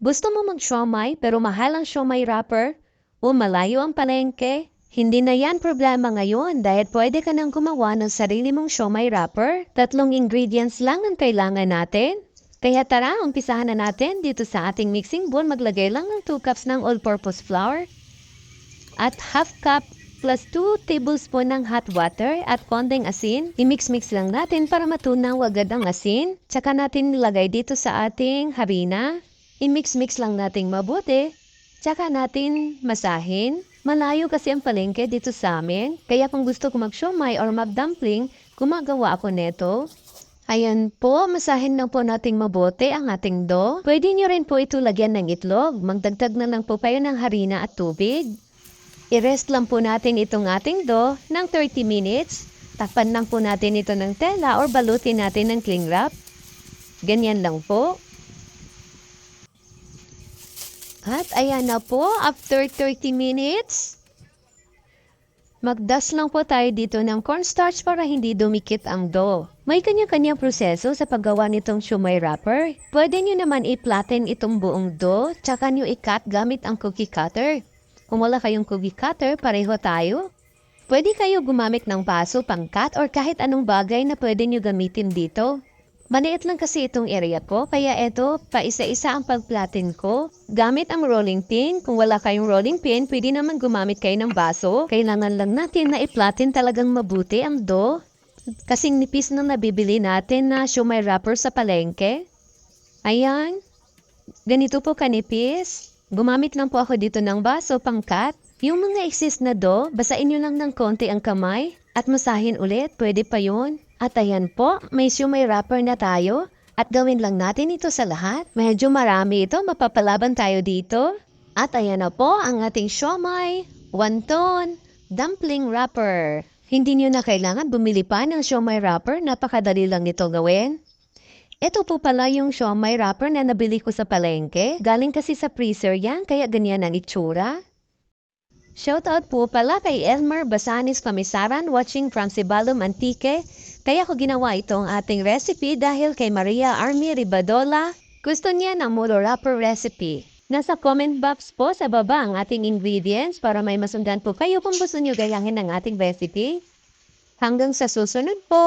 Gusto mo mag-siomai pero mahal ang siomai wrapper? O malayo ang palengke? Hindi na yan problema ngayon dahil pwede ka nang gumawa ng sarili mong siomai wrapper. 3 ingredients lang ang kailangan natin. Kaya tara, umpisahan na natin dito sa ating mixing bowl. Maglagay lang ng 2 cups ng all-purpose flour at half cup plus 2 tablespoon ng hot water at konting asin. I-mix-mix lang natin para matunaw agad ang asin. Tsaka natin nilagay dito sa ating harina. I-mix-mix lang nating mabuti. Tsaka natin masahin. Malayo kasi ang palengke dito sa amin. Kaya kung gusto ko mag-siomai or mag-dumpling, gumagawa ako neto. Ayan po, masahin lang po nating mabuti ang ating dough. Pwede nyo rin po ito lagyan ng itlog. Magdagdag na lang po kayo ng harina at tubig. I-rest lang po natin itong ating dough ng 30 minutes. Takpan lang po natin ito ng tela or balutin natin ng cling wrap. Ganyan lang po. At ayan na po, after 30 minutes, mag-dust lang po tayo dito ng cornstarch para hindi dumikit ang dough. May kanya-kanyang proseso sa paggawa nitong siomai wrapper. Pwede nyo naman i-flatten itong buong dough, tsaka nyo i-cut gamit ang cookie cutter. Kung wala kayong cookie cutter, pareho tayo. Pwede kayo gumamit ng paso, pang-cut, or kahit anong bagay na pwede nyo gamitin dito. Maliit lang kasi itong area ko, kaya eto, paisa-isa ang pag-flatten ko. Gamit ang rolling pin. Kung wala kayong rolling pin, pwede naman gumamit kayo ng baso. Kailangan lang natin na i-flatten talagang mabuti ang dough. Kasing nipis na nabibili natin na siomai wrapper sa palengke. Ayan. Ganito po kanipis. Gumamit lang po ako dito ng baso pang-cut. Yung mga excess na dough, basain nyo lang ng konti ang kamay at masahin ulit, pwede pa yun. At ayan po, may siomai wrapper na tayo at gawin lang natin ito sa lahat. Medyo marami ito, mapapalaban tayo dito. At ayan na po ang ating siomai, wonton, dumpling wrapper. Hindi nyo na kailangan bumili pa ng siomai wrapper, napakadali lang ito gawin. Ito po pala yung siomai wrapper na nabili ko sa palengke. Galing kasi sa freezer yan, kaya ganyan ang itsura. Shoutout po pala kay Elmer Basanis Pamisaran watching from Sibalom Antique. Kaya ko ginawa itong ating recipe dahil kay Maria Army Ribadola. Gusto niya ng mulo wrapper recipe. Nasa comment box po sa baba ang ating ingredients para may masundan po kayo kung gusto niyo gayahin ng ating recipe. Hanggang sa susunod po!